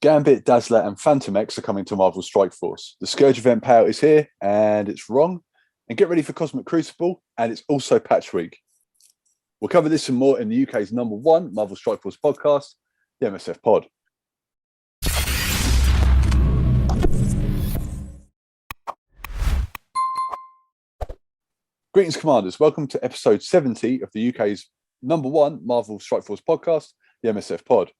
Gambit, DAZZLER and FANTOMEX are coming to Marvel Strike Force. The Scourge Event payout is here, and it's wrong. And get ready for Cosmic Crucible, and it's also patch week. We'll cover this and more in the UK's #1 Marvel Strike Force podcast, the MSF Pod. Greetings, Commanders. Welcome to episode 70 of the UK's #1 Marvel Strike Force podcast, the MSF Pod.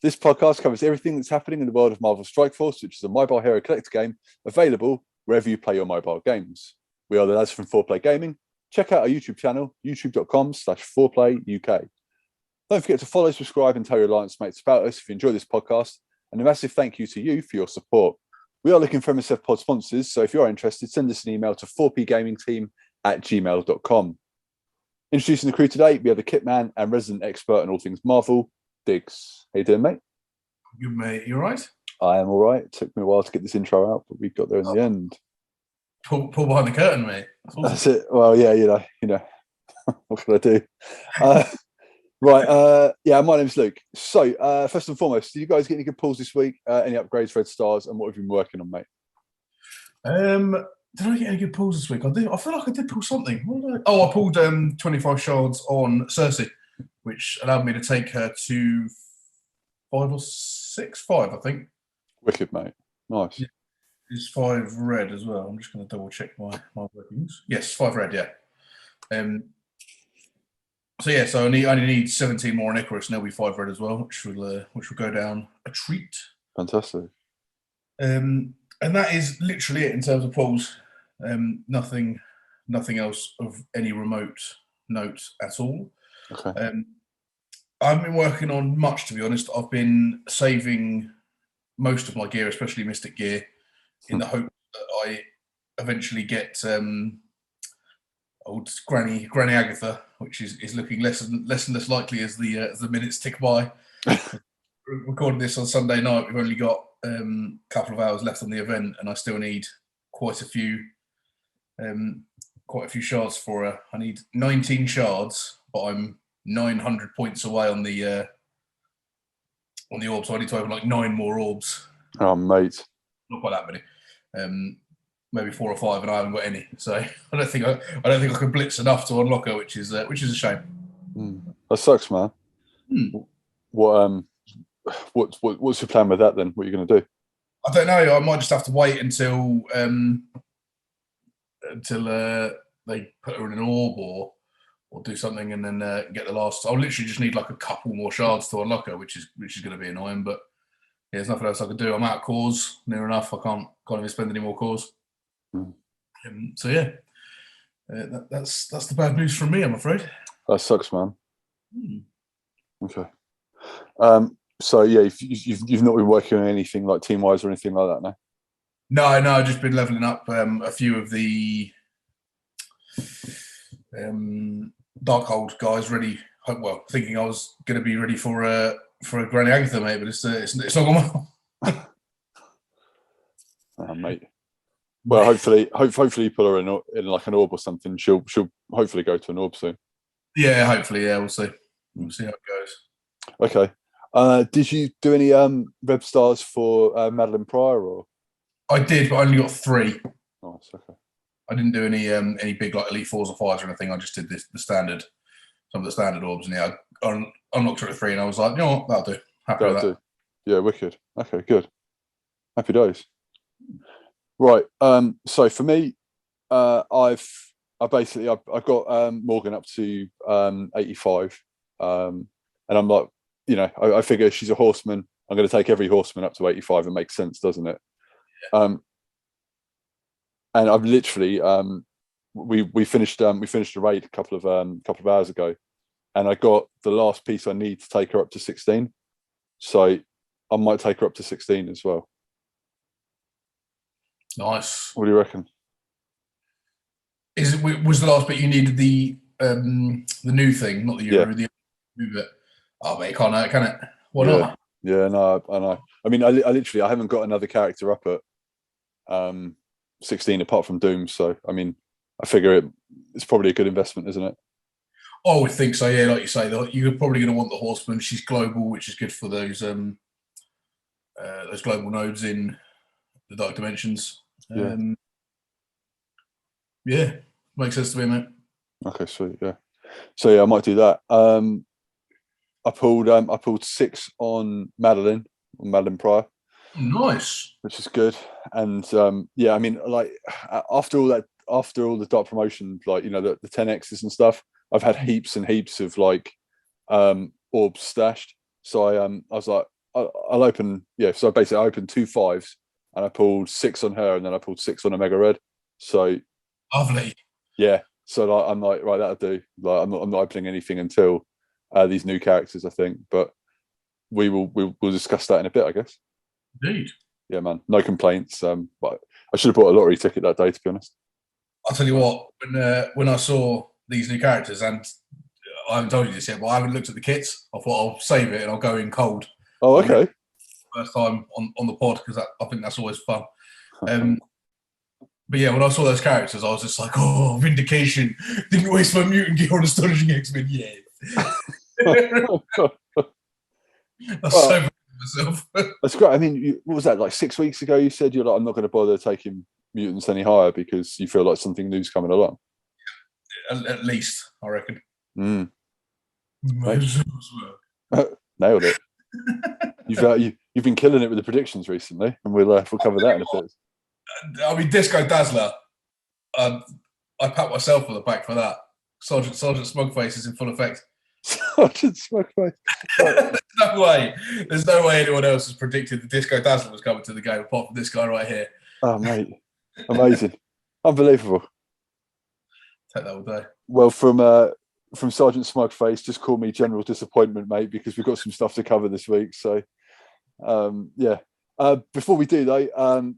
This podcast covers everything that's happening in the world of Marvel Strike Force, which is a mobile hero collector game available wherever you play your mobile games. We are the lads from 4Play Gaming. Check out our YouTube channel, youtube.com/4playuk. Don't forget to follow, subscribe, and tell your alliance mates about us if you enjoy this podcast. And a massive thank you to you for your support. We are looking for MSF Pod sponsors, so if you are interested, send us an email to 4pgamingteam@gmail.com. Introducing the crew today, we have the Kitman and resident expert on all things Marvel, Digz. How you doing, mate? Good, mate. You all right? I am all right. It took me a while to get this intro out, but we got there in the end. Pull behind the curtain, mate. That's it. Well, yeah, you know, what can I do? Right. Yeah, my name's Luke. So, first and foremost, did you guys get any good pulls this week? Any upgrades, red stars, and what have you been working on, mate? Did I get any good pulls this week? I feel like I did pull something. I pulled 25 shards on Cersei, which allowed me to take her to 5 or 6, 5, I think. Wicked, mate. Nice. Yeah. It's 5 red as well. I'm just going to double check my workings. Yes, 5 red, yeah. So I only need 17 more on Icarus, and there'll be 5 red as well, which will go down a treat. Fantastic. And that is literally it in terms of pulls. Nothing else of any remote note at all. Okay. I haven't been working on much, to be honest. I've been saving most of my gear, especially Mystic gear, in the hope that I eventually get old Granny Agatha, which is looking less and less likely as the minutes tick by. Recording this on Sunday night, we've only got a couple of hours left on the event, and I still need quite a few shards for her. I need 19 shards, but I'm 900 points away on the orb, so I need to open like 9 more orbs. Oh, mate. Not quite that many. Maybe 4 or 5, and I haven't got any. So I don't think I can blitz enough to unlock her, which is a shame. That sucks, man. What's your plan with that then? What are you going to do? I don't know. I might just have to wait until they put her in an orb or do something, and then get the last. I'll literally just need like a couple more shards to unlock her, which is going to be annoying. But yeah, there's nothing else I can do. I'm out of cores near enough. I can't even spend any more cores. So yeah, that's the bad news from me, I'm afraid. That sucks, man. Okay. So yeah, you've not been working on anything like team wise or anything like that, no? No, I've just been leveling up a few of the Darkhold guys ready. Well, thinking I was going to be ready for a Granny Agatha, mate, but it's not gone well. Oh, mate. Well, hopefully you put her in like an orb or something. She'll hopefully go to an orb soon. Yeah, hopefully. Yeah, we'll see. We'll see how it goes. Okay. Did you do any red stars for Madeline Pryor or? I did, but I only got 3. Nice. Okay. I didn't do any big like elite 4s or 5s or anything. I just did some of the standard orbs, and yeah, I unlocked her at 3, and I was like, you know what, that'll do. Happy with that. Yeah, wicked. Okay, good. Happy days. Right. So for me, I've got Morgan up to 85, and I'm like, I figure she's a horseman. I'm going to take every horseman up to 85. It makes sense, doesn't it? Yeah. And I've literally we finished a raid a couple of hours ago, and I got the last piece I need to take her up to 16. So I might take her up to 16 as well. Nice. What do you reckon? Was the last bit you needed the new thing, not the Euro, the new bit? Oh, mate, can't it? Why not? Yeah, no, I know. I mean, I haven't got another character up at 16 apart from Doom. So, I mean, I figure it's probably a good investment, isn't it? I would think so, yeah. Like you say, you're probably going to want the Horseman. She's global, which is good for those those global nodes in the Dark Dimensions. Yeah, makes sense to me, mate. Okay, sweet. Yeah. So yeah, I might do that. I pulled 6 on Madeline Pryor. Nice. Which is good. And yeah, I mean, like after all the dark promotion, like, you know, the 10x's and stuff, I've had heaps and heaps of like orbs stashed. So I was like, I'll open, yeah. So basically, I opened 2 5s and I pulled 6 on her, and then I pulled 6 on a Mega Red. So lovely. Yeah. So like, I'm like, right, that'll do. Like, I'm not opening anything until these new characters, I think. But we'll discuss that in a bit, I guess. Indeed. Yeah, man. No complaints. But I should have bought a lottery ticket that day, to be honest. I'll tell you what, when I saw these new characters, and I haven't told you this yet, but I haven't looked at the kits. I thought I'll save it and I'll go in cold. Oh, okay. First time on the pod, because I think that's always fun. But yeah, when I saw those characters, I was just like, oh, vindication. Didn't waste my mutant gear on Astonishing Xmen yet. That's so proud of myself. That's great. I mean, what was that, like 6 weeks ago? You said you're like, I'm not going to bother taking mutants any higher because you feel like something new's coming along. At least, I reckon. Nailed it. You've been killing it with the predictions recently, and we'll cover that in a bit. I mean, Disco Dazzler. I pat myself on the back for that. Sergeant Smugface is in full effect. Sergeant Smugface. There's no way anyone else has predicted the Disco Dazzler was coming to the game apart from this guy right here. Oh, mate. Amazing. Unbelievable. Take that all day. Well, from Sergeant Smugface, just call me General Disappointment, mate, because we've got some stuff to cover this week. So, yeah. Before we do, though,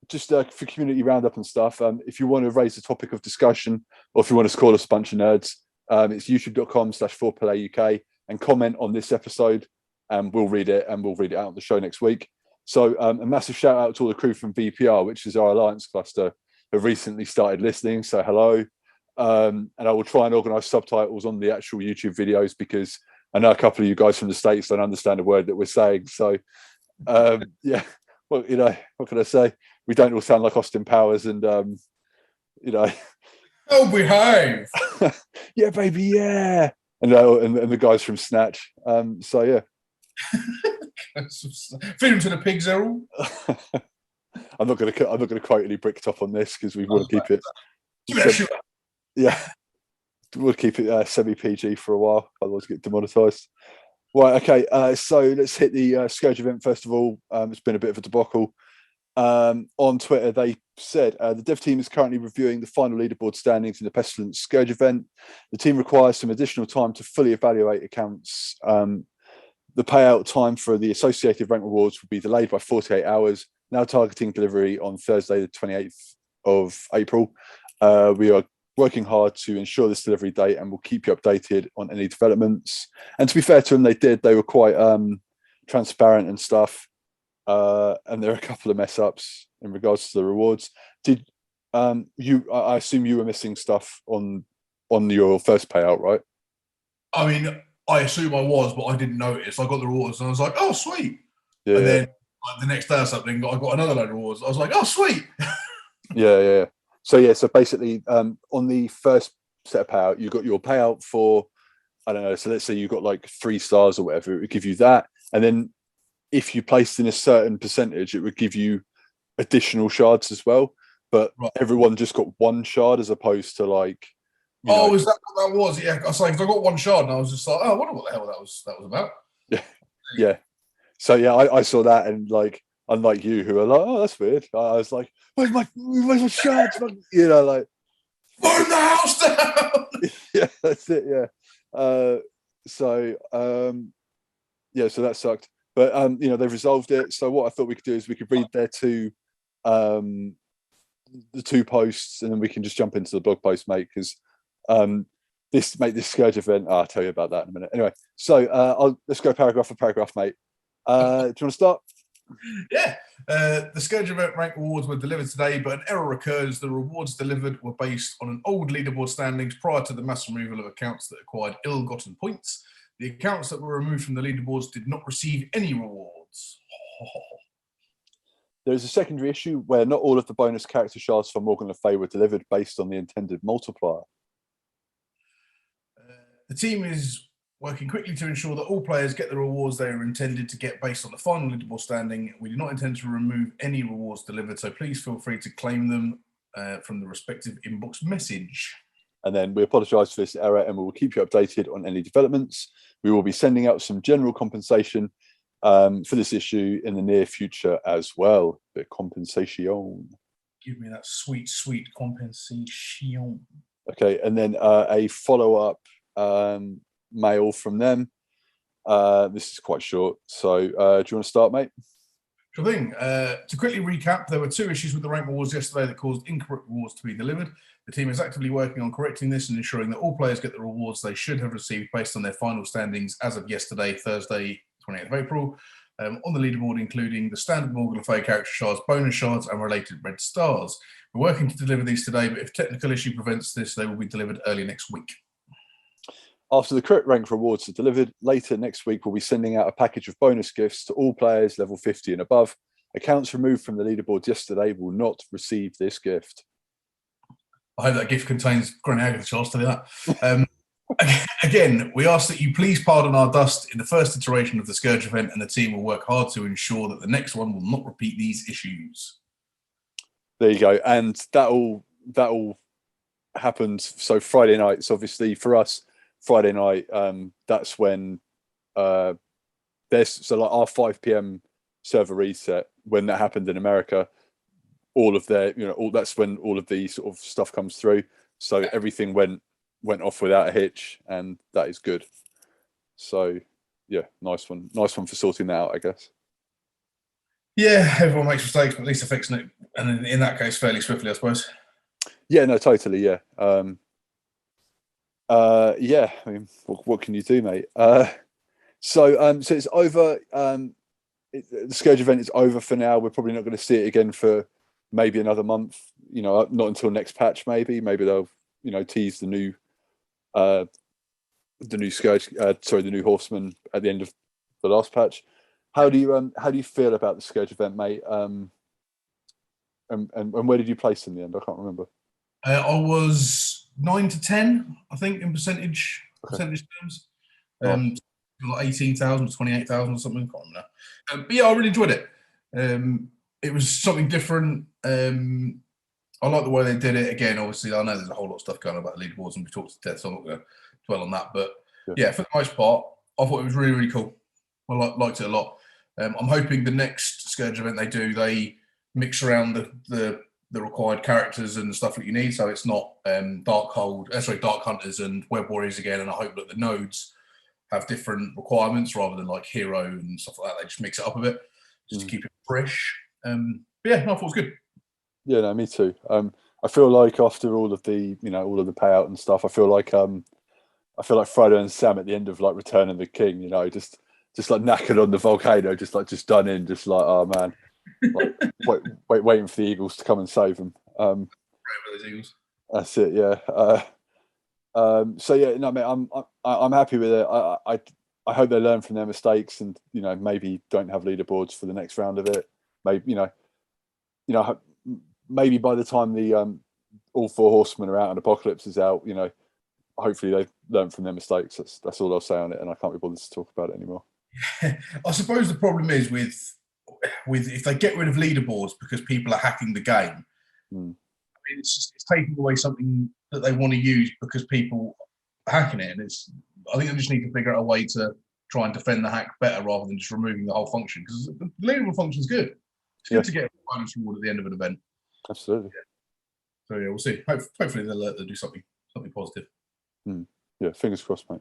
just for community roundup and stuff, if you want to raise a topic of discussion, or if you want to call us a bunch of nerds, it's youtube.com/4playuk and comment on this episode, and we'll read it out on the show next week. So a massive shout out to all the crew from VPR, which is our alliance cluster, who recently started listening. So hello. And I will try and organise subtitles on the actual YouTube videos, because I know a couple of you guys from the States don't understand a word that we're saying. So yeah, well, you know, what can I say? We don't all sound like Austin Powers, and you know. Oh, behave. Yeah, baby, yeah. And the guys from Snatch. So yeah. Feed him to the pigs, Errol. I'm not gonna quote any Bricktop on this, because we want to keep it. Yeah, we'll keep it semi-PG for a while, otherwise get demonetized. Right, okay, so let's hit the Scourge event first of all. It's been a bit of a debacle. On Twitter, they said the dev team is currently reviewing the final leaderboard standings in the Pestilence Scourge event. The team requires some additional time to fully evaluate accounts. The payout time for the associated rank rewards will be delayed by 48 hours, now targeting delivery on Thursday, the 28th of April. We are working hard to ensure this delivery date, and we'll keep you updated on any developments. And to be fair to them, they were quite transparent and stuff. And there are a couple of mess ups in regards to the rewards. Did I assume you were missing stuff on your first payout, right? I mean, I assume I was, but I didn't notice. I got the rewards and I was like, oh, sweet. Yeah. And then like, the next day or something, I got another load of rewards. I was like, oh, sweet. Yeah. So basically, on the first set of payout, you got your payout for, I don't know, so let's say you got like 3 stars or whatever, it would give you that. And then if you placed in a certain percentage, it would give you additional shards as well. But everyone just got 1 shard, as opposed to like. Is that what that was? Yeah, I was like, I got 1 shard, and I was just like, oh, I wonder what the hell that was about. Yeah. So yeah, I saw that, and like, unlike you, who are like, oh, that's weird. I was like, where's my shards? You know, like, burn the house down. Yeah, that's it. Yeah. So that sucked. But they've resolved it. So what I thought we could do is we could read their the 2 posts, and then we can just jump into the blog post, mate, because this Scourge event. I'll tell you about that in a minute. Anyway, so let's go paragraph for paragraph, mate. Do you want to start? Yeah. The Scourge event rank rewards were delivered today, but an error occurs. The rewards delivered were based on an old leaderboard standings prior to the mass removal of accounts that acquired ill-gotten points. The accounts that were removed from the leaderboards did not receive any rewards. There is a secondary issue where not all of the bonus character shards for Morgan Le Fay were delivered based on the intended multiplier. The team is working quickly to ensure that all players get the rewards they are intended to get based on the final leaderboard standing. We do not intend to remove any rewards delivered, so please feel free to claim them from the respective inbox message. And then we apologise for this error and we will keep you updated on any developments. We will be sending out some general compensation for this issue in the near future as well. A bit of compensation. Give me that sweet, sweet compensation. Okay, and then a follow-up mail from them. This is quite short. So do you want to start, mate? Sure thing. To quickly recap, there were 2 issues with the rank rewards yesterday that caused incorrect rewards to be delivered. The team is actively working on correcting this and ensuring that all players get the rewards they should have received based on their final standings as of yesterday, Thursday, 28th of April, on the leaderboard, including the standard Morgan Le Fay character shards, bonus shards, and related red stars. We're working to deliver these today, but if technical issue prevents this, they will be delivered early next week. After the correct rank rewards are delivered, later next week we'll be sending out a package of bonus gifts to all players level 50 and above. Accounts removed from the leaderboard yesterday will not receive this gift. I hope that gift contains Granny Agatha shards, tell you that. Again, we ask that you please pardon our dust in the first iteration of the Scourge event, and the team will work hard to ensure that the next one will not repeat these issues. There you go. And that all happened. So Friday nights, obviously for us, Friday night, that's when there's like our 5 p.m. server reset. When that happened in America, all of their, that's when all of the sort of stuff comes through. So everything went off without a hitch, and that is good. So yeah, nice one for sorting that out, I guess. Yeah, everyone makes mistakes, but at least they're fixing it, and in that case, fairly swiftly, I suppose. Yeah, no, totally. Yeah. Yeah. I mean, what can you do, mate? So it's over. The Scourge event is over for now. We're probably not going to see it again for maybe another month. Not until next patch. Maybe they'll tease the new Scourge. Sorry, the new Horseman at the end of the last patch. How do you feel about the Scourge event, mate? And where did you place in the end? I can't remember. I was 9 to 10, I think, in percentage terms. Like 18,000 or 28,000 or something. I can't remember. But yeah, I really enjoyed it. It was something different. I like the way they did it. Again, obviously, I know there's a whole lot of stuff going on about the leaderboards, and we talked to death, so I'm not going to dwell on that. But yeah, for the most part, I thought it was really, really cool. I liked it a lot. I'm hoping the next Scourge event they mix around the required characters and the stuff that you need, so it's not Dark Hunters and Web Warriors again. And I hope that the nodes have different requirements rather than like hero and stuff like that. They just mix it up a bit just to keep it fresh. But yeah, I thought it was good. Yeah, no, me too. I feel like after all of the payout and stuff, I feel like Frodo and Sam at the end of like Return of the King, just like knackered on the volcano, just done in, just like, oh man, like, waiting for the Eagles to come and save them. Those Eagles. That's it, yeah. So yeah, no, mate, I'm happy with it. I hope they learn from their mistakes and maybe don't have leaderboards for the next round of it. Maybe maybe by the time the all 4 horsemen are out and Apocalypse is out, hopefully they've learned from their mistakes. That's all I'll say on it, and I can't be bothered to talk about it anymore. I suppose the problem is with if they get rid of leaderboards because people are hacking the game. I mean, it's taking away something that they want to use because people are hacking it, and I think they just need to figure out a way to try and defend the hack better rather than just removing the whole function, because the leaderboard function is good. It's good to get a bonus reward at the end of an event. Absolutely. So yeah, we'll see. Hopefully they'll do something positive. Yeah, fingers crossed, mate.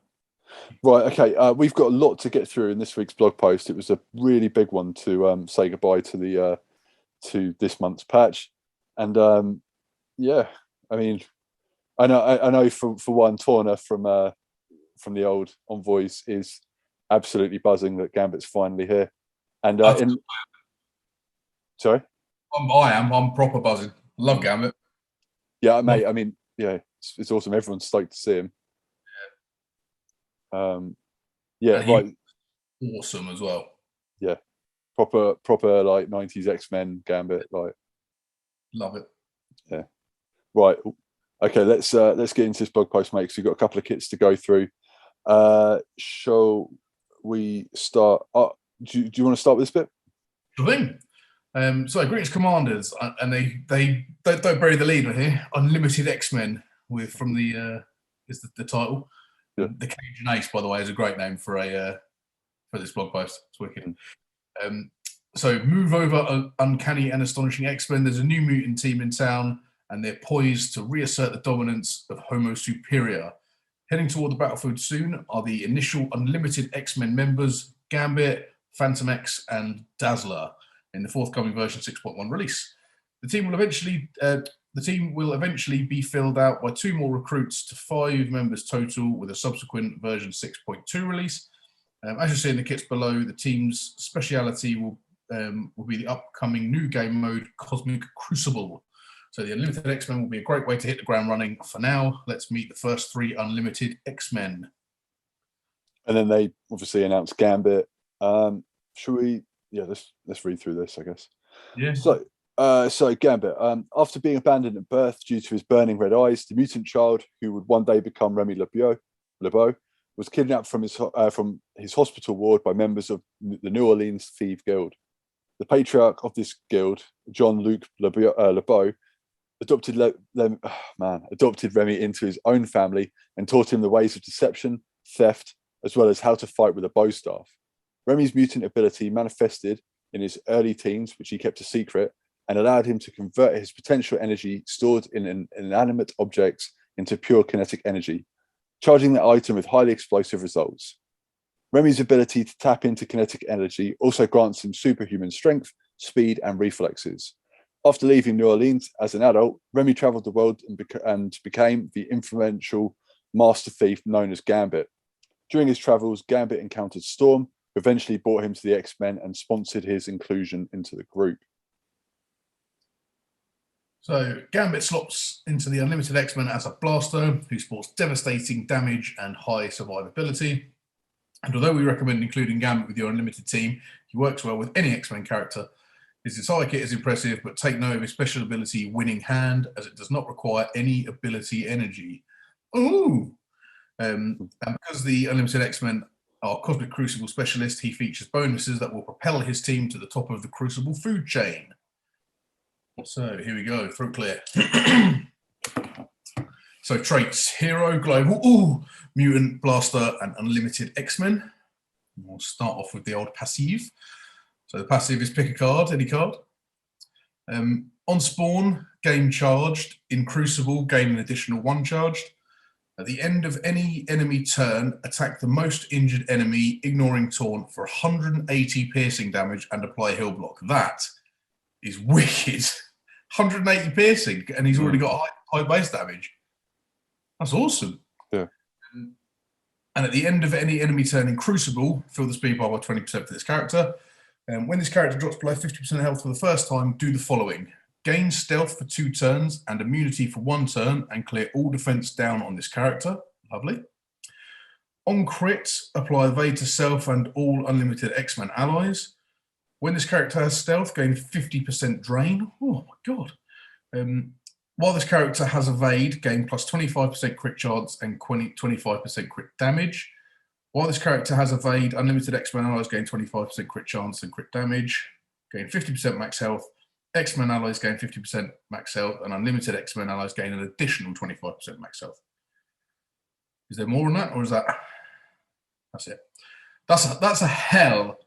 Right, okay. We've got a lot to get through in this week's blog post. It was a really big one to say goodbye to this month's patch, and yeah, I mean, I know for one, Torna from the old Envoys is absolutely buzzing that Gambit's finally here, and sorry, I'm proper buzzing. Love Gambit. Yeah, mate. I mean, yeah, it's awesome. Everyone's stoked to see him. Yeah, right. Awesome as well. Yeah, proper like 90s X-Men Gambit, like. Love it. Yeah. Right. Okay, let's get into this blog post, mate, because we've got a couple of kits to go through. Shall we start? Do you want to start with this bit? Sure thing. So greetings, commanders, and they don't bury the leader here. Unlimited X-Men from the is the title. Yeah. The Cajun Ace, by the way, is a great name for this blog post. It's wicked. So move over, uncanny and astonishing X-Men. There's a new mutant team in town, and they're poised to reassert the dominance of Homo Superior. Heading toward the battlefield soon are the initial Unlimited X-Men members, Gambit, FANTOMEX, and DAZZLER, in the forthcoming version 6.1 release. The team will eventually be filled out by 2 more recruits to 5 members total, with a subsequent version 6.2 release. As you see in the kits below, the team's speciality will be the upcoming new game mode, Cosmic Crucible. So the Unlimited X-Men will be a great way to hit the ground running. For now, let's meet the first 3 Unlimited X-Men. And then they obviously announced Gambit. Should we? Yeah, let's read through this, I guess. Yeah. So Gambit, after being abandoned at birth due to his burning red eyes, the mutant child, who would one day become Remy LeBeau, was kidnapped from his hospital ward by members of the New Orleans Thief Guild. The patriarch of this guild, John Luke LeBeau, adopted Remy into his own family and taught him the ways of deception, theft, as well as how to fight with a bow staff. Remy's mutant ability manifested in his early teens, which he kept a secret, and allowed him to convert his potential energy stored in inanimate objects into pure kinetic energy, charging the item with highly explosive results. Remy's ability to tap into kinetic energy also grants him superhuman strength, speed, and reflexes. After leaving New Orleans as an adult, Remy traveled the world and became the influential master thief known as Gambit. During his travels, Gambit encountered Storm, who eventually brought him to the X-Men and sponsored his inclusion into the group. So Gambit slots into the Unlimited X-Men as a blaster who sports devastating damage and high survivability. And although we recommend including Gambit with your Unlimited team, he works well with any X-Men character. His entire kit is impressive, but take note of his special ability, Winning Hand, as it does not require any ability energy. Ooh! And because the Unlimited X-Men are Cosmic Crucible specialists, he features bonuses that will propel his team to the top of the Crucible food chain. So here we go, throat clear. So traits: Hero, Global, Mutant, Blaster, and Unlimited X-Men. We'll start off with the old passive. So the passive is pick a card, any card. On spawn, gain charged. In Crucible, gain an additional 1 charged. At the end of any enemy turn, attack the most injured enemy, ignoring taunt, for 180 piercing damage and apply heal block. That is wicked. 180 piercing, and he's already got high base damage. That's awesome. Yeah. And at the end of any enemy turn in Crucible, fill the speed bar by 20% for this character. When this character drops below 50% health for the first time, do the following. Gain stealth for 2 turns and immunity for 1 turn, and clear all defense down on this character. Lovely. On crit, apply evade to self and all Unlimited X-Men allies. When this character has stealth, gain 50% drain. Oh my god. While this character has evade, gain plus 25% crit chance and 25% crit damage. While this character has evade, Unlimited X-Men allies gain 25% crit chance and crit damage. Gain 50% max health. X-Men allies gain 50% max health, and Unlimited X-Men allies gain an additional 25% max health. Is there more on that, or is that... That's it. That's a hell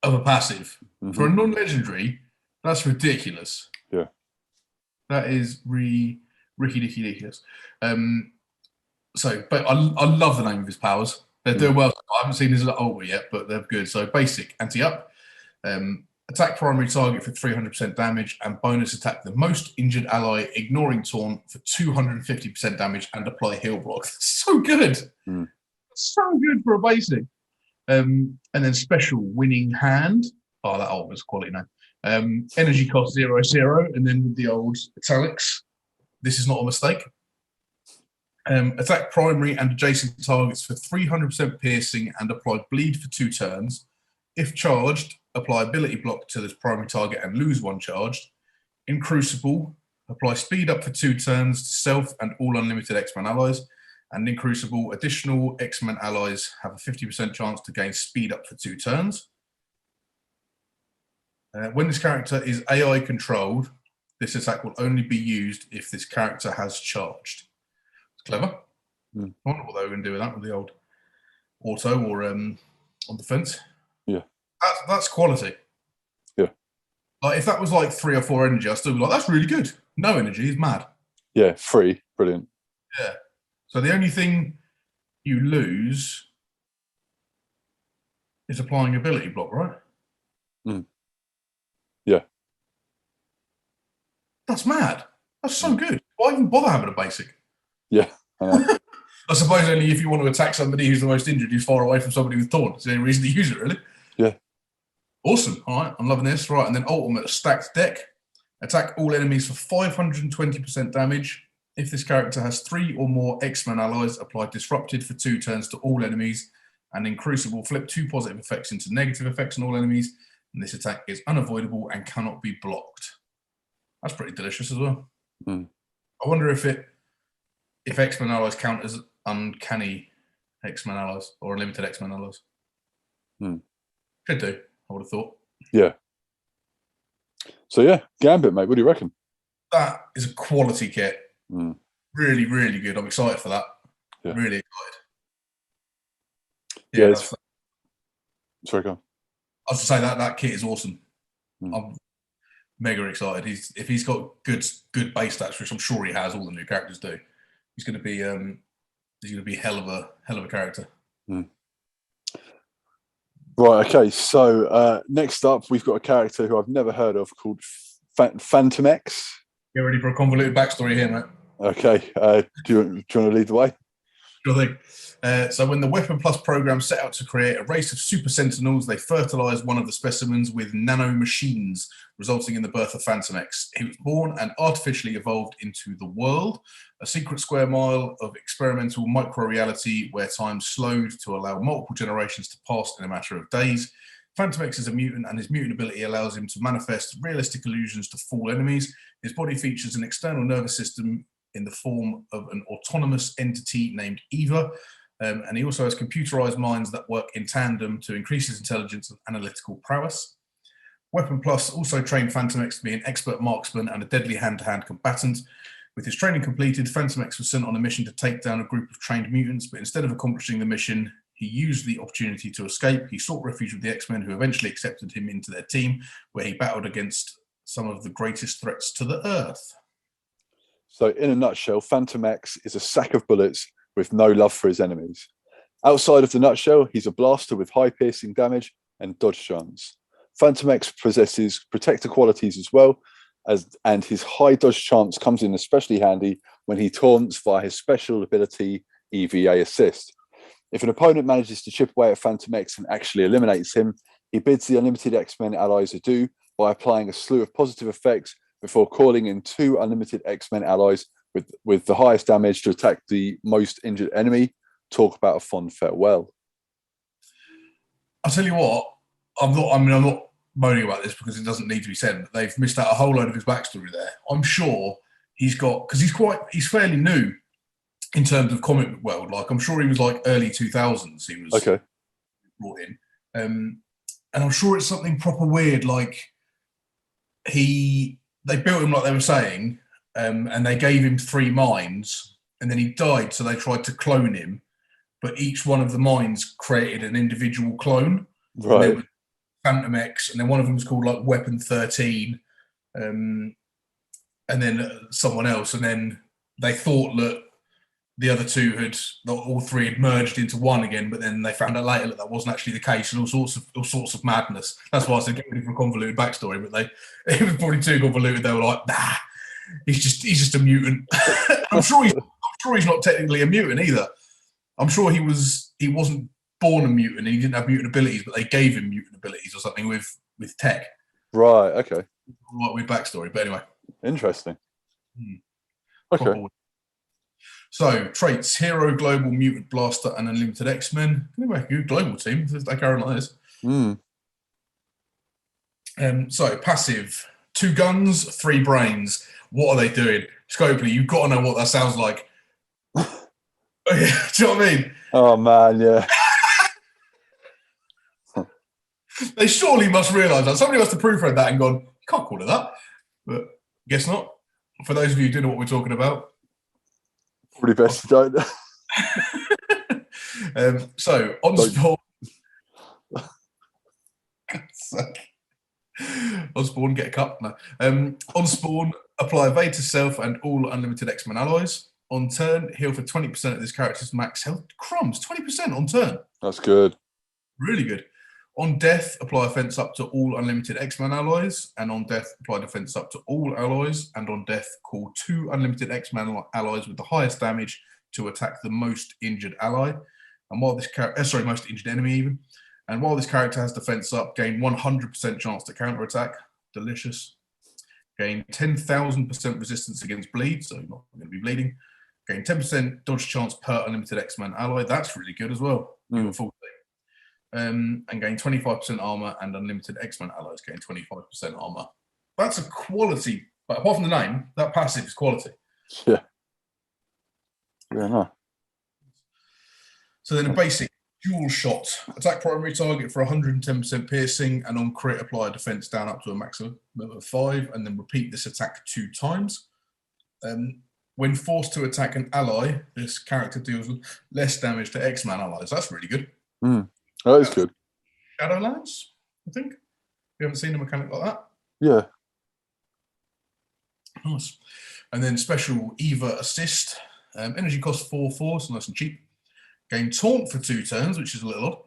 of a passive. For a non-legendary, that's ridiculous. Yeah. That is ridiculous. But I love the name of his powers. They're doing well. I haven't seen his ult yet, but they're good. So basic, anti-up. Attack primary target for 300% damage, and bonus attack the most injured ally, ignoring taunt, for 250% damage and apply heal block. So good. So good for a basic. And then special, Winning Hand. Oh, that ult was quality name. Energy cost 0/0, and then with the old italics. This is not a mistake. Attack primary and adjacent targets for 300% piercing and apply bleed for 2 turns. If charged, apply ability block to this primary target and lose 1 charged. In Crucible, apply speed up for 2 turns to self and all unlimited X-Men allies. And in Crucible, additional X-Men allies have a 50% chance to gain speed up for 2 turns. When this character is AI controlled, this attack will only be used if this character has charged. It's clever. I wonder what they were going to do with that, with the old auto or on defense. Yeah. That's quality. Yeah. Like if that was like 3 or 4 energy, I'd still be like, that's really good. No energy is mad. Yeah, 3. Brilliant. Yeah. So the only thing you lose is applying ability block, right? Yeah. That's mad. That's so good. Why even bother having a basic? Yeah. I suppose only if you want to attack somebody who's the most injured, who's far away from somebody with taunt. It's the only reason to use it, really. Yeah. Awesome. All right. I'm loving this. Right. And then ultimate stacked deck. Attack all enemies for 520% damage. If this character has 3 or more X-Men allies, apply disrupted for 2 turns to all enemies. And in Crucible, flip 2 positive effects into negative effects on all enemies. And this attack is unavoidable and cannot be blocked. That's pretty delicious as well. I wonder if X-Men allies count as uncanny X-Men allies or limited X-Men allies. Could do, I would have thought. Yeah. So yeah, Gambit, mate. What do you reckon? That is a quality kit. Really, really good. I'm excited for that. Yeah. Really excited. Yeah. Sorry, go on. I was to say that kit is awesome. I'm mega excited. If he's got good base stats, which I'm sure he has, all the new characters do. He's going to be hell of a character. Right. Okay. So next up, we've got a character who I've never heard of called FANTOMEX. Get ready for a convoluted backstory here, mate. Okay. Do you want to lead the way? Sure thing. So when the Weapon Plus program set out to create a race of super sentinels, they fertilized one of the specimens with nano machines, resulting in the birth of FANTOMEX. He was born and artificially evolved into the world, a secret square mile of experimental micro-reality where time slowed to allow multiple generations to pass in a matter of days. FANTOMEX is a mutant, and his mutant ability allows him to manifest realistic illusions to fool enemies. His body features an external nervous system in the form of an autonomous entity named Eva, and he also has computerized minds that work in tandem to increase his intelligence and analytical prowess. Weapon Plus also trained FANTOMEX to be an expert marksman and a deadly hand-to-hand combatant. With his training completed, FANTOMEX was sent on a mission to take down a group of trained mutants, but instead of accomplishing the mission, he used the opportunity to escape. He sought refuge with the X-Men, who eventually accepted him into their team, where he battled against some of the greatest threats to the Earth. So in a nutshell, FANTOMEX is a sack of bullets with no love for his enemies. Outside of the nutshell, he's a blaster with high piercing damage and dodge chance. FANTOMEX possesses protector qualities as well, and his high dodge chance comes in especially handy when he taunts via his special ability, EVA Assist. If an opponent manages to chip away at FANTOMEX and actually eliminates him, he bids the unlimited X-Men allies adieu by applying a slew of positive effects before calling in 2 unlimited X-Men allies with the highest damage to attack the most injured enemy. Talk about a fond farewell. I'll tell you what, I'm not moaning about this because it doesn't need to be said, but they've missed out a whole load of his backstory there. I'm sure he's got, because he's fairly new in terms of comic book world. Like, I'm sure he was like early 2000s he was brought in. And I'm sure it's something proper weird, like they built him like they were saying, and they gave him 3 minds, and then he died, so they tried to clone him, but each one of the minds created an individual clone. Right. FANTOMEX, and then one of them was called like Weapon 13, and then someone else, and then they thought that the other 2 all 3 had merged into one again, but then they found out later that wasn't actually the case, and all sorts of madness. That's why I said get ready for a convoluted backstory, but it was probably too convoluted. They were like, nah, he's just a mutant. I'm sure he's not technically a mutant either. I'm sure he wasn't born a mutant. He didn't have mutant abilities, but they gave him mutant abilities or something with tech. Right. Okay. Right, with backstory, but anyway. Interesting. Okay. So, traits: Hero, Global, Mutant, Blaster, and Unlimited X-Men. Can they make a good global team if they carry on like this? So passive, 2 guns, 3 brains. What are they doing? Scopely, you've got to know what that sounds like. Do you know what I mean? Oh man, yeah. They surely must realise that. Somebody must have proofread that and gone, you can't call it that. But guess not. For those of you who do know what we're talking about. Probably best you don't. So, on spawn. On spawn, get a cup. No. On spawn, apply evade to self and all unlimited Xmen allies. On turn, heal for 20% of this character's max health. Crumbs, 20% on turn. That's good. Really good. On death, apply offense up to all unlimited Xmen allies. And on death, apply defense up to all allies. And on death, call 2 unlimited Xmen allies with the highest damage to attack the most injured ally. And while this character, most injured enemy even. And while this character has defense up, gain 100% chance to counterattack. Delicious. Gain 10,000% resistance against bleed, so you're not going to be bleeding. Gain 10% dodge chance per unlimited X-Men ally. That's really good as well. Full and gain 25% armor, and unlimited X-Men allies gain 25% armor. That's a quality, but apart from the name, that passive is quality. Yeah. Yeah, no. So then a basic dual shot. Attack primary target for 110% piercing, and on crit apply defense down up to a maximum of 5, and then repeat this attack 2 times. When forced to attack an ally, this character deals less damage to X-Man allies. That's really good. That is good. Shadowlands, I think. We haven't seen a mechanic like that. Yeah. Nice. And then special Eva assist. Energy cost 4/4, so nice and cheap. Gain taunt for 2 turns, which is a little odd.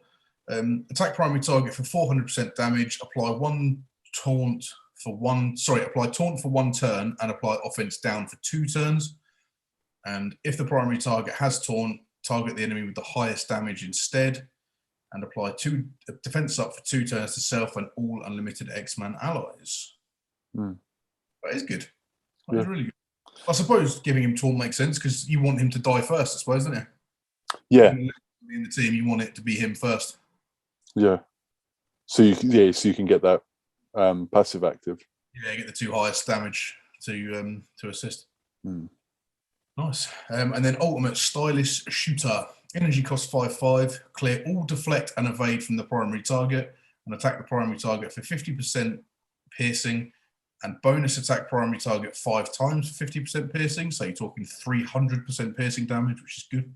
Attack primary target for 400% damage. Apply taunt for 1 turn and apply offense down for 2 turns. And if the primary target has taunt, target the enemy with the highest damage instead, and apply 2 defense up for 2 turns to self and all unlimited X-Man allies. That is good. That is really good. I suppose giving him taunt makes sense because you want him to die first, I suppose, don't you? Yeah. In the team, you want it to be him first. Yeah. So you can get that passive active. Yeah, get the 2 highest damage to assist. Nice. And then ultimate Stylist shooter. Energy cost 5/5. Clear all deflect and evade from the primary target and attack the primary target for 50% piercing, and bonus attack primary target 5 times for 50% piercing. So you're talking 300% piercing damage, which is good.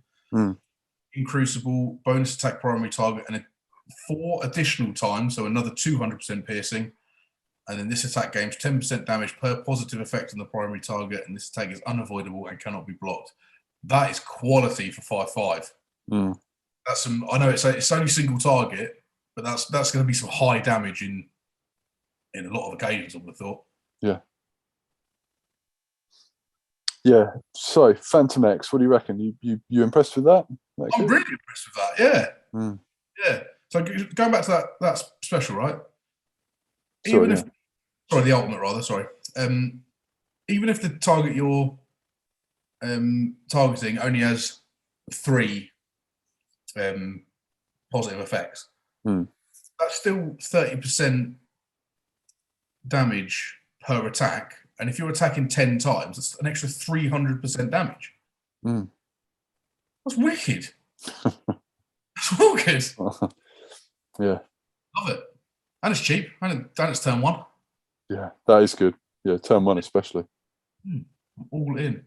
In Crucible, bonus attack primary target and 4 additional times, so another 200% piercing. And then this attack gains 10% damage per positive effect on the primary target, and this attack is unavoidable and cannot be blocked. That is quality for 5/5. That's some. I know it's only single target, but that's going to be some high damage in a lot of occasions, I would have thought. Yeah. Yeah. So FANTOMEX, what do you reckon? You impressed with that? I'm really impressed with that. Yeah. Yeah. So going back to that special, right? The ultimate rather. Sorry. Even if the target you're targeting only has 3 positive effects, that's still 30% damage per attack. And if you're attacking 10 times, that's an extra 300% damage. That's wicked. That's all good. Yeah. Love it. And it's cheap. And it's turn 1. Yeah, that is good. Yeah, turn 1 especially. All in.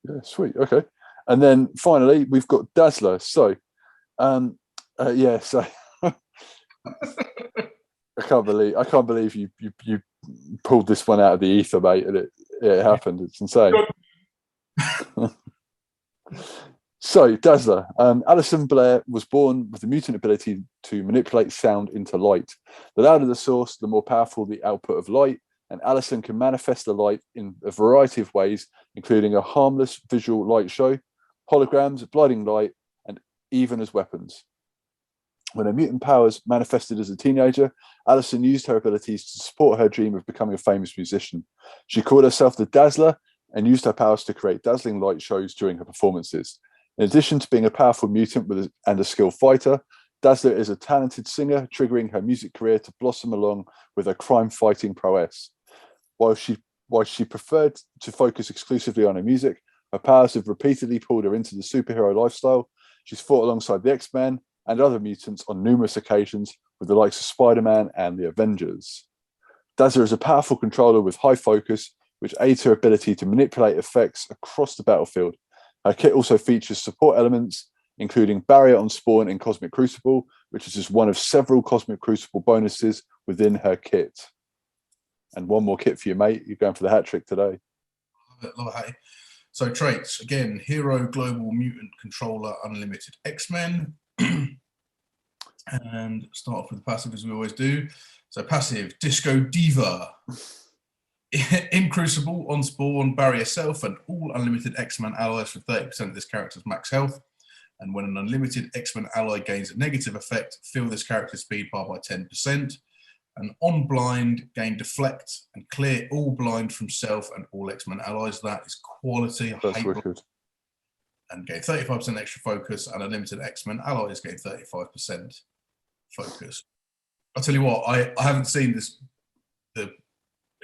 Yeah, sweet. Okay. And then finally, we've got DAZZLER. So, so I can't believe you pulled this one out of the ether, mate, and it happened. It's insane. So, DAZZLER. Alison Blair was born with the mutant ability to manipulate sound into light. The louder the source, the more powerful the output of light, and Alison can manifest the light in a variety of ways, including a harmless visual light show, holograms, blinding light, and even as weapons. When her mutant powers manifested as a teenager, Alison used her abilities to support her dream of becoming a famous musician. She called herself the DAZZLER and used her powers to create dazzling light shows during her performances. In addition to being a powerful mutant and a skilled fighter, Dazzler is a talented singer, triggering her music career to blossom along with her crime-fighting prowess. While she preferred to focus exclusively on her music, her powers have repeatedly pulled her into the superhero lifestyle. She's fought alongside the X-Men and other mutants on numerous occasions with the likes of Spider-Man and the Avengers. Dazzler is a powerful controller with high focus, which aids her ability to manipulate effects across the battlefield. Her kit also features support elements, including Barrier on Spawn in Cosmic Crucible, which is just one of several Cosmic Crucible bonuses within her kit. And one more kit for you, mate. You're going for the hat trick today. Love it. So traits, again, Hero, Global, Mutant, Controller, Unlimited, X-Men. And start off with the passive as we always do. So passive, Disco Diva. In Crucible, on Spawn, Barrier Self, and all unlimited X-Men allies for 30% of this character's max health. And when an unlimited X-Men ally gains a negative effect, fill this character's speed bar by 10%. And on blind, gain deflect and clear all blind from self and all X-Men allies. That is quality. That's wicked. And gain 35% extra focus, and unlimited X-Men allies gain 35% focus. I'll tell you what, I haven't seen the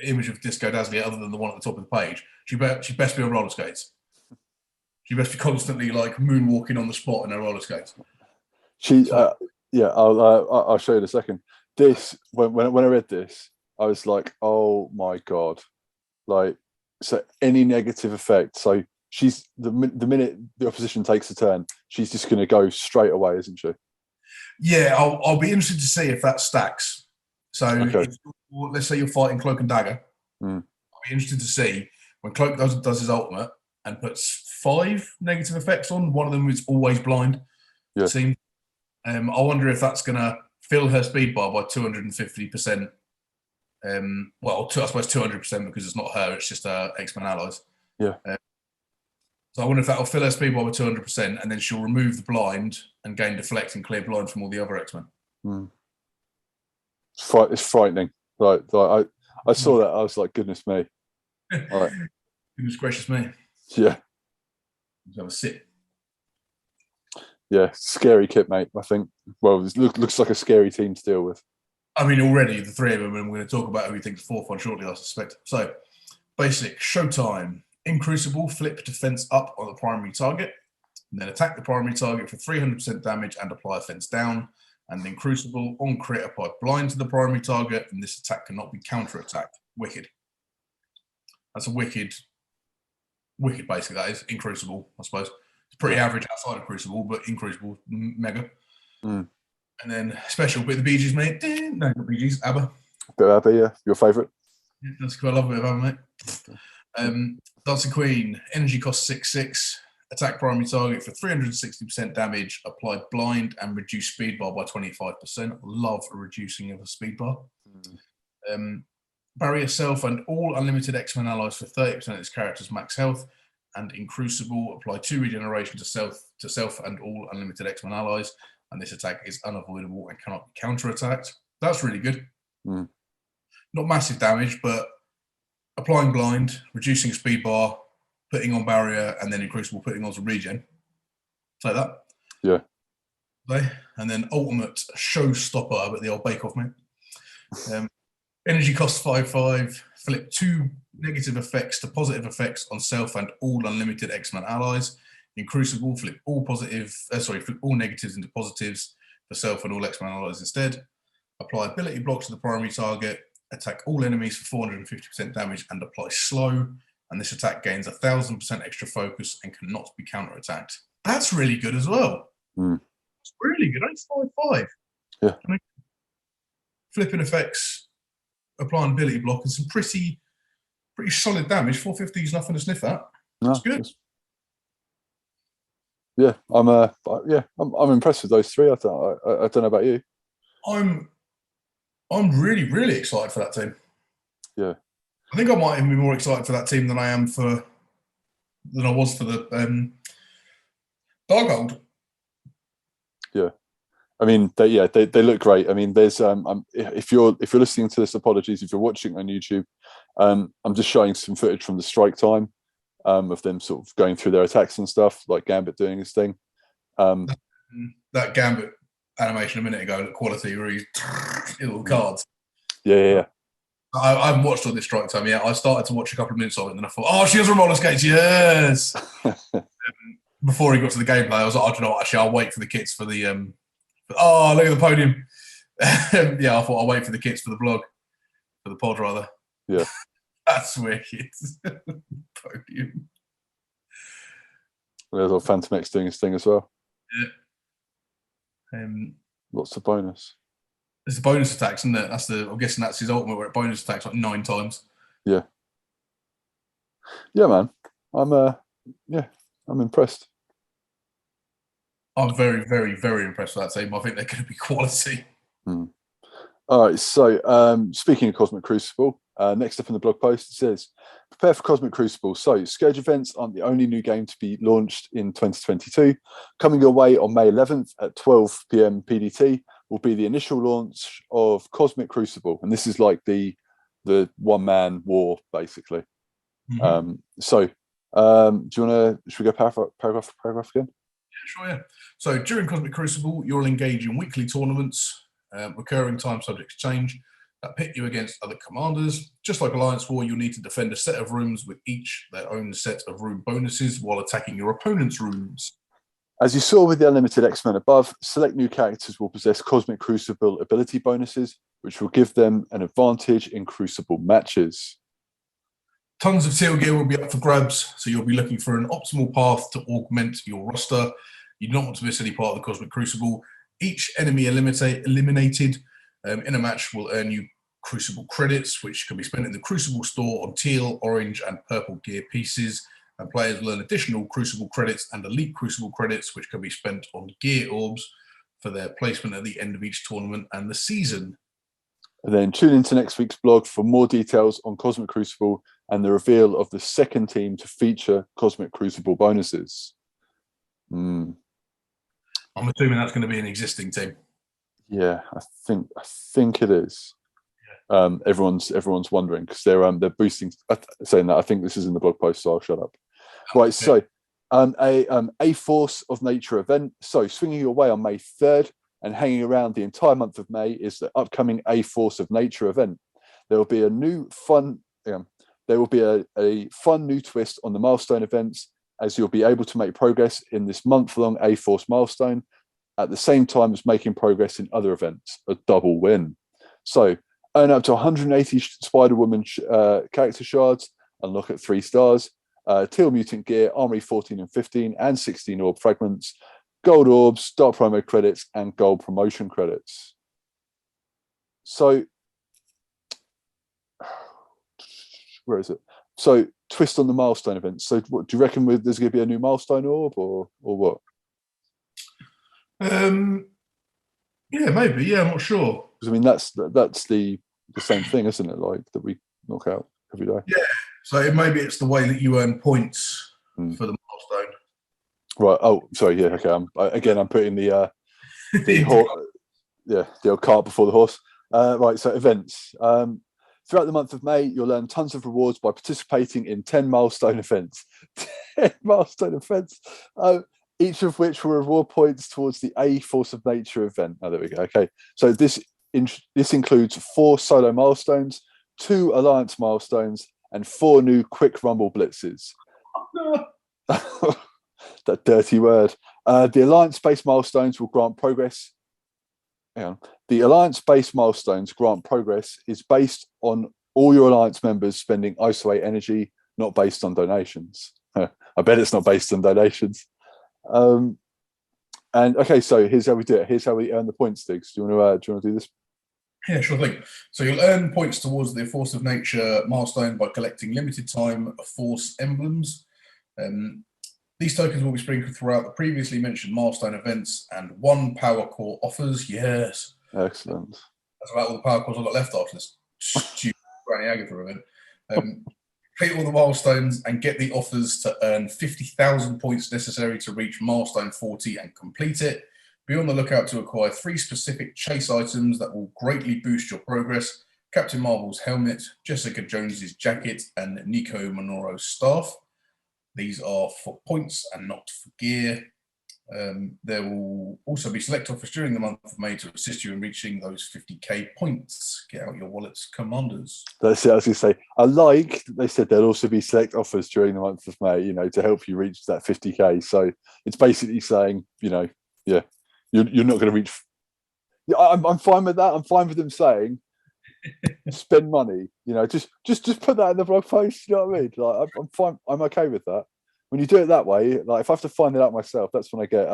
image of Disco Dazzler other than the one at the top of the page. She best be on roller skates. She best be constantly like moonwalking on the spot in her roller skates. I'll show you in a second. This when I read this, I was like, oh my god! Like, so any negative effect. So she's the minute the opposition takes a turn, she's just going to go straight away, isn't she? Yeah, I'll be interested to see if that stacks. So let's say you're fighting Cloak and Dagger. I'll be interested to see when Cloak does his ultimate and puts 5 negative effects on. One of them is always blind. Yeah. It seems. I wonder if that's going to fill her speed bar by 250%. I suppose 200% because it's not her; it's just her X-Men allies. Yeah. So I wonder if that will fill her speed bar by 200%, and then she'll remove the blind and gain deflect and clear blind from all the other X-Men. It's frightening. Like I saw that, I was like, goodness me. All right. Goodness gracious me. Yeah. Let's have a sit. Yeah, scary kit, mate. I think. Well, it looks like a scary team to deal with. I mean, already the 3 of them, and we're going to talk about who we think is fourth one shortly, I suspect. So, basic Showtime. In Crucible, flip defense up on the primary target, and then attack the primary target for 300% damage and apply fence down. And in Crucible, on crit, apply blind to the primary target, and this attack cannot be counter-attacked. Wicked. That's a wicked basic, that is, in Crucible, I suppose. It's pretty average outside of Crucible, but in Crucible, mega. And then special bit of the Bee Gees, mate. No, not Bee Gees, ABBA. Bit of ABBA, yeah. Your favourite? Yeah, that's cool. I love a bit of ABBA, mate. Dancing Queen, energy cost 6/6. Attack primary target for 360% damage. Apply blind and reduce speed bar by 25%. Love reducing of a speed bar. Barrier Self and all unlimited X-Men allies for 30% of its character's max health. And in Crucible, apply 2 regeneration to self and all unlimited X-Men allies. And this attack is unavoidable and cannot be counter-attacked. That's really good. Not massive damage, but applying blind, reducing speed bar, putting on barrier, and then in Crucible putting on some regen. Like that. Yeah. Okay. And then ultimate showstopper, but the old Bake Off, mate. Energy cost 5/5. Flip 2 negative effects to positive effects on self and all unlimited X-Men allies. In Crucible, flip all negatives into positives for self and all X-Men allies instead. Apply ability block to the primary target. Attack all enemies for 450% damage and apply slow. And this attack gains 1,000% extra focus and cannot be counter-attacked. That's really good as well. It's really good. Only 5/5. Yeah. Flipping effects, applying ability block, and some pretty solid damage. 450 is nothing to sniff at. That's good. Yeah, I'm impressed with those 3. I don't know about you. I'm really, really excited for that team. Yeah. I think I might even be more excited for that team than I was for the Dark Gold. Yeah. I mean, they look great. I mean, there's if you're listening to this, apologies. If you're watching on YouTube, I'm just showing some footage from the strike time of them sort of going through their attacks and stuff, like Gambit doing his thing. That Gambit animation a minute ago, the quality where he's little cards. Yeah. I haven't watched all this Strike Time yet. I started to watch a couple of minutes of it, and then I thought, oh, she has roller skates, yes. Before he got to the gameplay, I was like, oh, do you know what? Actually, I'll wait for the kits for the. Oh, look at the podium. Yeah, I thought I'll wait for the kits for the vlog, for the pod rather. Yeah, that's wicked. Podium. There's old FANTOMEX doing his thing as well. Yeah. Lots of bonus. It's the bonus attacks, isn't it? I'm guessing that's his ultimate, where it bonus attacks like 9 times. Yeah. Yeah, man. I'm impressed. I'm very, very, very impressed with that team. I think they're going to be quality. All right. So, speaking of Cosmic Crucible, next up in the blog post, it says, prepare for Cosmic Crucible. So, Scourge Events aren't the only new game to be launched in 2022. Coming your way on May 11th at 12 p.m. PDT will be the initial launch of Cosmic Crucible. And this is like the one-man war, basically. Mm-hmm. Do you want to, should we go paragraph for paragraph again? Yeah, sure, yeah. So during Cosmic Crucible, you'll engage in weekly tournaments, recurring time subjects change, that pit you against other commanders. Just like Alliance War, you'll need to defend a set of rooms with each their own set of room bonuses while attacking your opponent's rooms. As you saw with the unlimited Xmen above, select new characters will possess Cosmic Crucible ability bonuses, which will give them an advantage in Crucible matches. Tons of teal gear will be up for grabs, so you'll be looking for an optimal path to augment your roster. You don't want to miss any part of the Cosmic Crucible. Each enemy eliminated in a match will earn you Crucible credits, which can be spent in the Crucible store on teal, orange, and purple gear pieces. And players will earn additional Crucible credits and Elite Crucible credits, which can be spent on gear orbs for their placement at the end of each tournament and the season. And then tune into next week's blog for more details on Cosmic Crucible and the reveal of the second team to feature Cosmic Crucible bonuses. I'm assuming that's going to be an existing team. Yeah, I think it is. Yeah. Everyone's wondering because they're boosting. Saying that, I think this is in the blog post, so I'll shut up. Right, so a Force of Nature event. So swinging your way on May 3rd and hanging around the entire month of May is the upcoming A Force of Nature event. There will be a new fun. There will be a fun new twist on the milestone events, as you'll be able to make progress in this month-long A Force milestone at the same time as making progress in other events. A double win. So earn up to 180 Spider-Woman character shards, unlock at 3 stars. Teal Mutant Gear, Armory 14 and 15, and 16 Orb Fragments, Gold Orbs, Dark Promo credits, and Gold Promotion credits. So, where is it? So, twist on the milestone event. So, what do you reckon there's going to be a new milestone orb or what? Yeah, maybe. Yeah, I'm not sure. Because I mean, that's the same thing, isn't it? Like that we knock out every day. Yeah. So maybe it's the way that you earn points for the milestone. Right. Oh, sorry. Yeah. Okay. I'm putting the old cart before the horse. Right. So events. Throughout the month of May, you'll earn tons of rewards by participating in 10 milestone events. 10 milestone events. Each of which will reward points towards the A Force of Nature event. Oh, there we go. Okay. So this includes 4 solo milestones, 2 alliance milestones, and 4 new quick rumble blitzes. That dirty word. The alliance-based milestones will grant progress. Hang on. The alliance-based milestones grant progress is based on all your alliance members spending isolate energy, not based on donations. I bet it's not based on donations. And okay, so here's how we do it. Here's how we earn the points, Digz. Do you want to do this? Yeah, sure thing. So you'll earn points towards the Force of Nature milestone by collecting limited time Force emblems. These tokens will be sprinkled throughout the previously mentioned milestone events and 1 power core offers. Yes. Excellent. That's about all the power cores I've got left after this stupid Granny Agatha event. Complete all the milestones and get the offers to earn 50,000 points necessary to reach milestone 40 and complete it. Be on the lookout to acquire 3 specific chase items that will greatly boost your progress. Captain Marvel's helmet, Jessica Jones's jacket, and Nico Minoru's staff. These are for points and not for gear. There will also be select offers during the month of May to assist you in reaching those 50k points. Get out your wallets, commanders. That's it. I was going to say, I like that they said there'll also be select offers during the month of May, to help you reach that 50k. So it's basically saying, you're not going to reach. Yeah, I'm fine with that. I'm fine with them saying spend money. Just put that in the blog post. You know what I mean? Like, I'm fine. I'm okay with that. When you do it that way, like if I have to find it out myself, that's when I get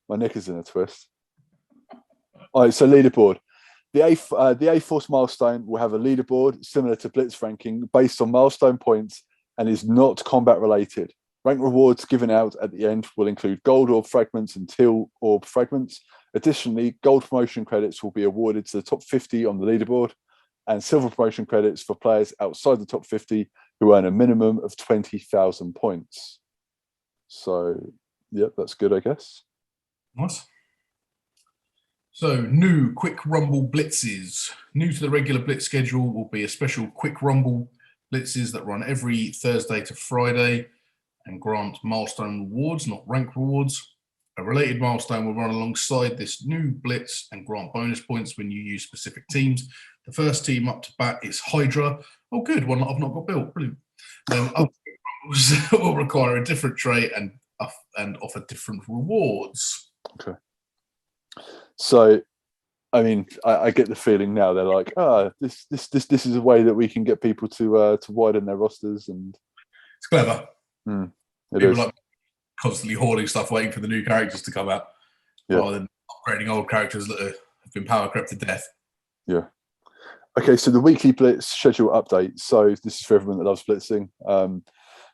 my knickers in a twist. All right, so leaderboard. The A-Force milestone will have a leaderboard similar to Blitz ranking based on milestone points and is not combat related. Rank rewards given out at the end will include gold orb fragments and teal orb fragments. Additionally, gold promotion credits will be awarded to the top 50 on the leaderboard, and silver promotion credits for players outside the top 50 who earn a minimum of 20,000 points. So, yeah, that's good, I guess. Nice. So, new Quick Rumble Blitzes. New to the regular Blitz schedule will be a special Quick Rumble Blitzes that run every Thursday to Friday and grant milestone rewards, not rank rewards. A related milestone will run alongside this new Blitz and grant bonus points when you use specific teams. The first team up to bat is Hydra. Oh, good, one that I've not got built. Brilliant. Other will require a different trait and offer different rewards. Okay. So, I mean, I get the feeling now they're like, this is a way that we can get people to widen their rosters, and it's clever. People like constantly hoarding stuff, waiting for the new characters to come out, rather than upgrading old characters that have been power crept to death. Yeah. Okay, so the weekly Blitz schedule update. So this is for everyone that loves blitzing.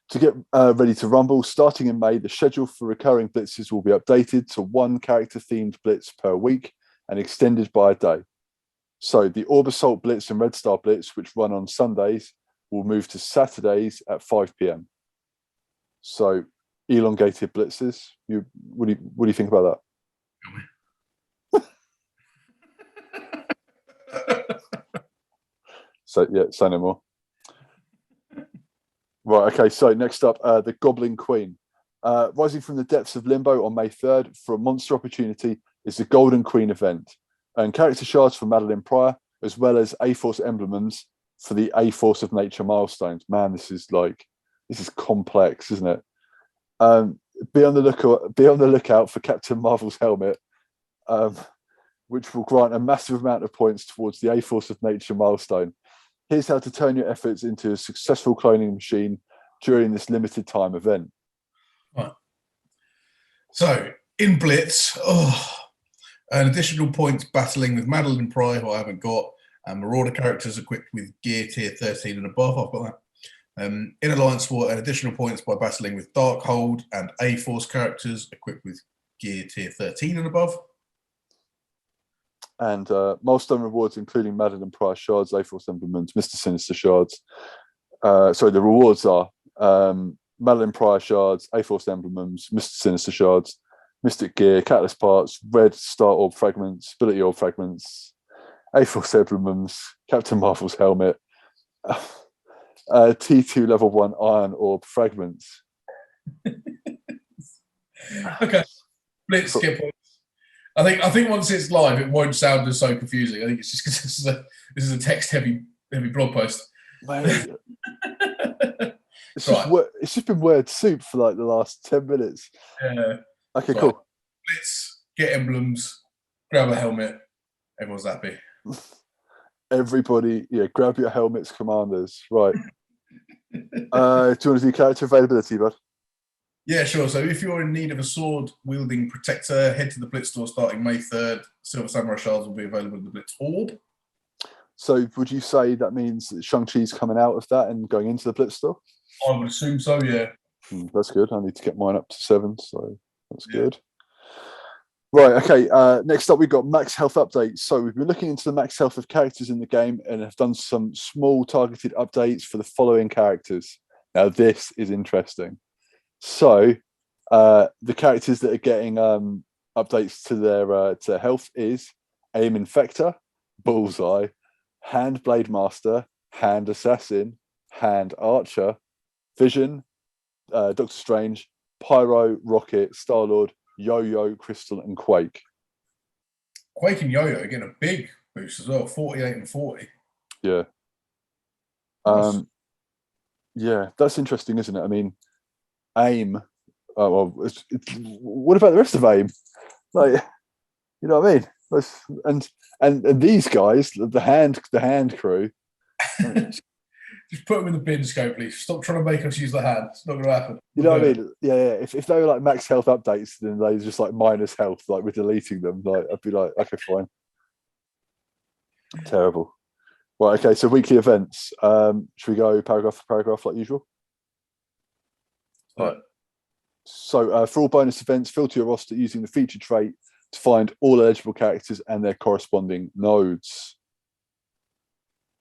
To get ready to rumble, starting in May, the schedule for recurring blitzes will be updated to one character-themed blitz per week and extended by a day. So the Orb Assault Blitz and Red Star Blitz, which run on Sundays, will move to Saturdays at 5 p.m. So elongated blitzes. What do you think about that? So yeah, say no more. Right, okay, so next up, the Goblin Queen. Rising from the depths of limbo on May 3rd for a monster opportunity is the Golden Queen event. And character shards for Madeline Pryor, as well as A-Force emblems for the A-Force of Nature milestones. Man, this is complex, isn't it? Be on the lookout for Captain Marvel's helmet, which will grant a massive amount of points towards the A-Force of Nature milestone. Here's how to turn your efforts into a successful cloning machine during this limited time event. Right. So, in Blitz, an additional points battling with Madeline Pryor, who I haven't got, and Marauder characters equipped with gear tier 13 and above. I've got that. In Alliance War, an additional points by battling with Darkhold and A-Force characters equipped with gear tier 13 and above. And milestone rewards, including Madeline Pryor shards, A-Force emblems, Mr. Sinister shards. The rewards are Madeline Pryor shards, A-Force emblems, Mr. Sinister shards, Mystic gear, Catalyst parts, Red Star orb fragments, Ability orb fragments, A-Force emblems, Captain Marvel's helmet, T2 level 1 iron orb fragments. Okay, Blitz skip points. I think once it's live, it won't sound as so confusing. I think it's just because this is a text heavy blog post. Mate, it's just been word soup for like the last 10 minutes. Yeah. Okay, cool. Blitz, get emblems, grab a helmet. Everyone's happy. Everybody, grab your helmets, commanders. Right. Do you want to do character availability, bud? Yeah, sure. So if you're in need of a sword-wielding protector, head to the Blitz store starting May 3rd. Silver Samurai shards will be available in the Blitz Orb. So would you say that means that Shang-Chi's coming out of that and going into the Blitz store? I would assume so, yeah. That's good. I need to get mine up to 7, so that's good. Right, okay. Next up, we've got max health updates. So we've been looking into the max health of characters in the game and have done some small targeted updates for the following characters. Now, this is interesting. So the characters that are getting updates to their health is Aim Infector, Bullseye, Hand Blade Master, Hand Assassin, Hand Archer, Vision, Doctor Strange, Pyro, Rocket, Star-Lord, Yo-Yo, Crystal, and Quake. Quake and Yo-Yo are getting a big boost as well, 48 and 40. Yeah. Nice. Yeah, that's interesting, isn't it? I mean, AIM. Oh, well, what about the rest of AIM? Like, you know what I mean? And these guys, the hand crew. I mean, Just put them in the bin, Scope, please. Stop trying to make us use the hand. It's not going to happen. you know what I mean? Yeah. If they were like max health updates, then they just like minus health, like we're deleting them. Like I'd be like, okay, fine. Terrible. Right, okay. So weekly events. Should we go paragraph for paragraph like usual? All right. So for all bonus events, filter your roster using the feature trait to find all eligible characters and their corresponding nodes.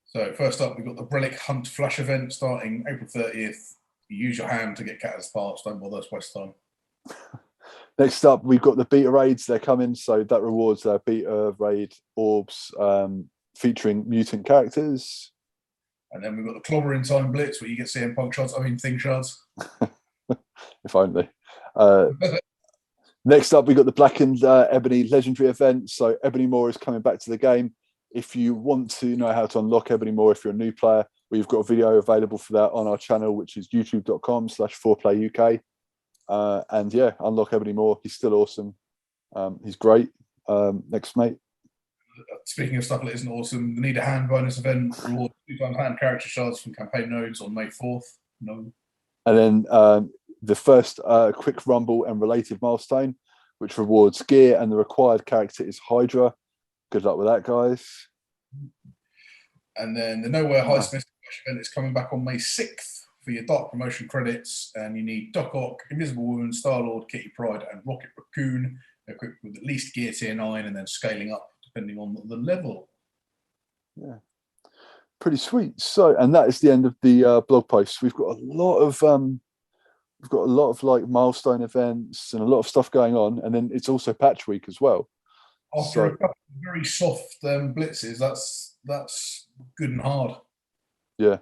So first up, we've got the Brillic Hunt Flash event starting April 30th. You use your hand to get catalyst parts. Don't bother us waste time. Next up, we've got the beta raids. They're coming, so that rewards beta raid orbs featuring mutant characters. And then we've got the Clobber in Time Blitz, where you get CM Punk shots. I mean, thing shards. If only. Next up, we got the Black and Ebony Legendary event. So Ebony Moore is coming back to the game. If you want to know how to unlock Ebony Moore, if you're a new player, we've got a video available for that on our channel, which is youtube.com/4playuk. And yeah, unlock Ebony Moore. He's still awesome. He's great. Next, mate. Speaking of stuff that isn't awesome, the Need a Hand bonus event rewards 2x hand character shards from campaign nodes on May 4th. No. And then the first quick rumble and related milestone, which rewards gear, and the required character is Hydra. Good luck with that, guys. And then the Nowhere Heist event is coming back on May 6th for your Dark Promotion credits, and you need Doc Ock, Invisible Woman, Star-Lord, Kitty Pryde, and Rocket Raccoon, equipped with at least gear tier 9, and then scaling up depending on the level. Yeah, pretty sweet. So, and that is the end of the blog post. We've got a lot of like milestone events and a lot of stuff going on, and then it's also patch week as well. After a couple of very soft blitzes, that's good and hard. Yeah,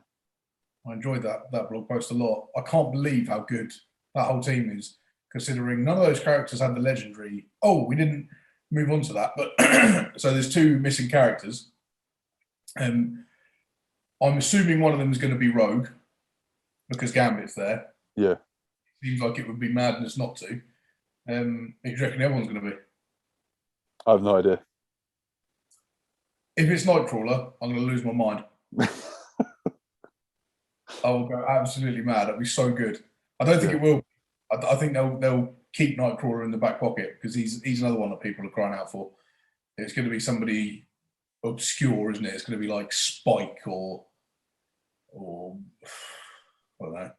I enjoyed that blog post a lot. I can't believe how good that whole team is, considering none of those characters had the legendary. Oh, we didn't move on to that, but so there's 2 missing characters. I'm assuming one of them is going to be Rogue because Gambit's there. Yeah, seems like it would be madness not to. Who do you reckon everyone's going to be? I have no idea. If it's Nightcrawler, I'm going to lose my mind. I will go absolutely mad. It'll be so good. I don't think it will. I think they'll keep Nightcrawler in the back pocket because he's another one that people are crying out for. It's going to be somebody obscure, isn't it? It's going to be like Spike or I don't know.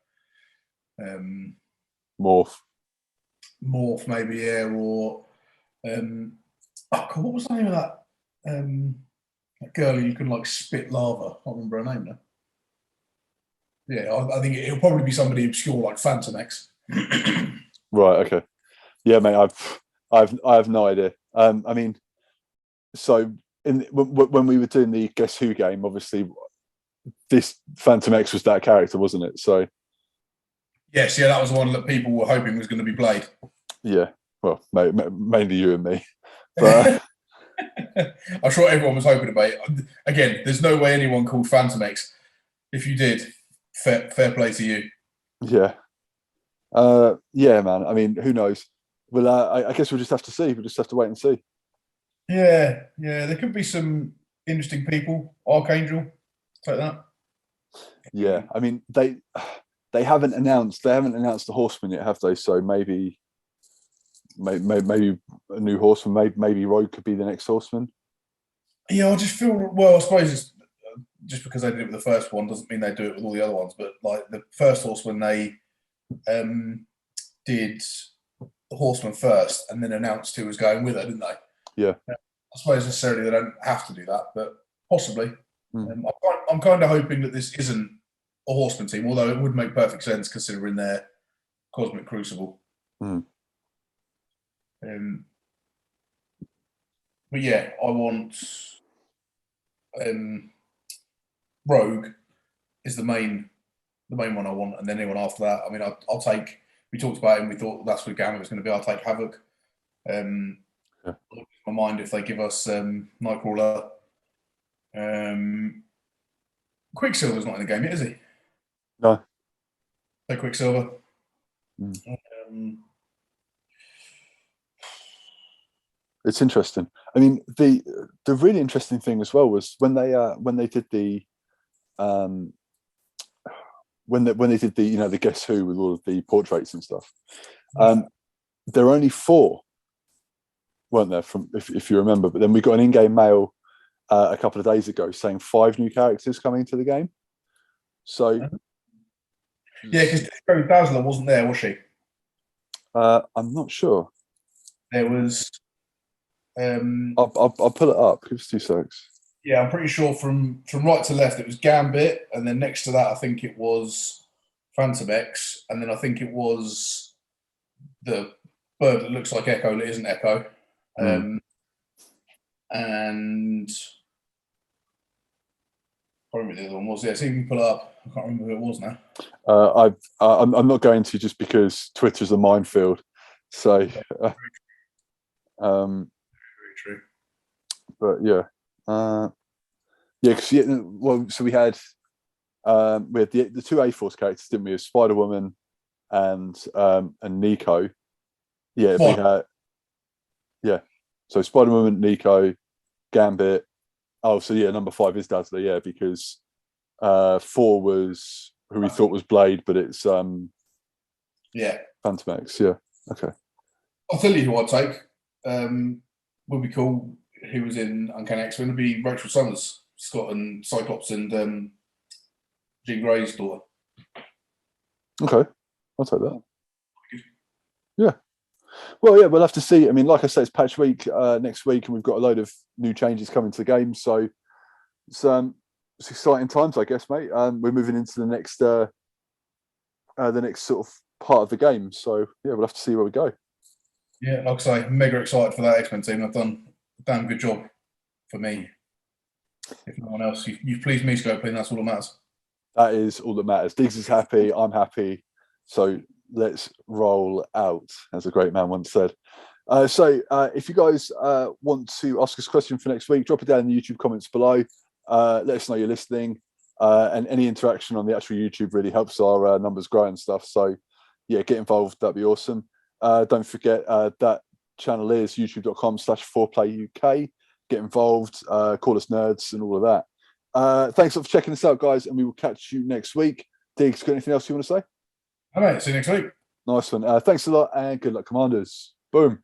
Morph maybe, yeah, or what was the name of that girl who you can like spit lava? I can't remember her name now. Yeah, I think it'll probably be somebody obscure like FANTOMEX. Right. Okay. Yeah, mate. I have no idea. I mean, so when we were doing the Guess Who game, obviously, this FANTOMEX was that character, wasn't it? So. Yes, yeah, that was the one that people were hoping was going to be Blade. Yeah, well, mainly you and me. But I'm sure everyone was hoping about it. Again, there's no way anyone called FANTOMEX. If you did, fair play to you. Yeah. Yeah, man. I mean, who knows? Well, I guess we'll just have to see. We'll just have to wait and see. Yeah. There could be some interesting people. Archangel, like that. Yeah, I mean, they haven't announced the Horseman yet, have they? So maybe a new Horseman. Maybe Rogue could be the next Horseman. Yeah, I just feel. Well, I suppose it's just because they did it with the first one doesn't mean they do it with all the other ones. But like the first Horseman, they did the Horseman first and then announced who was going with it, didn't they? Yeah. I suppose necessarily they don't have to do that, but possibly. I'm kind of hoping that this isn't a Horseman team, although it would make perfect sense considering their Cosmic Crucible. But yeah, I want Rogue is the main one I want, and then anyone after that. I mean, I'll take. We talked about him. We thought that's what Gambit was going to be. I'll take Havoc. Yeah. My mind if they give us Nightcrawler. Quicksilver's not in the game yet, is he? No. No Quicksilver. It's interesting. I mean, the really interesting thing as well was when they did the when they did the the Guess Who with all of the portraits and stuff. There are only 4, weren't there? From if you remember, but then we got an in-game mail a couple of days ago saying 5 new characters coming to the game. So yeah, because DAZZLER wasn't there, was she? I'm not sure. There was. I'll pull it up. Give us 2 secs. Yeah, I'm pretty sure from right to left it was Gambit, and then next to that I think it was FANTOMEX, and then I think it was the bird that looks like Echo that isn't Echo, and I can't remember the other one was. Yeah, see if you can pull it up. I can't remember who it was now. I'm not going to, just because Twitter's a minefield. So, very true. But yeah, well, so we had the 2 A-Force characters, didn't we? Spider-Woman and Nico. Yeah, we had So Spider-Woman, Nico, Gambit. Oh, so yeah, number 5 is Dazzler. Yeah, because 4 was who we thought was Blade, but it's FANTOMEX. Yeah, okay. I'll tell you who I'd take. Would be cool. Who was in Uncanny X-Men would be Rachel Summers, Scott and Cyclops and Jean Grey's daughter. Okay, I'll take that. Yeah. Well, yeah, we'll have to see. I mean, like I say, it's patch week next week, and we've got a load of new changes coming to the game. So it's exciting times, I guess, mate. We're moving into the next sort of part of the game. So yeah, we'll have to see where we go. Yeah, like I say, mega excited for that X-Men team. They've done a damn good job for me. If no one else, you've pleased me, Scopely, and that's all that matters. That is all that matters. Diggs is happy. I'm happy. So let's roll out, as a great man once said. So if you guys want to ask us a question for next week, drop it down in the YouTube comments below. Let us know you're listening. And any interaction on the actual YouTube really helps our numbers grow and stuff. So yeah, get involved. That'd be awesome. Don't forget that channel is youtube.com/4playuk. Get involved, call us nerds and all of that. Thanks a lot for checking this out, guys, and we will catch you next week. Diggs, got anything else you want to say? All right, see you next week. Nice one. Thanks a lot, and good luck, Commanders. Boom.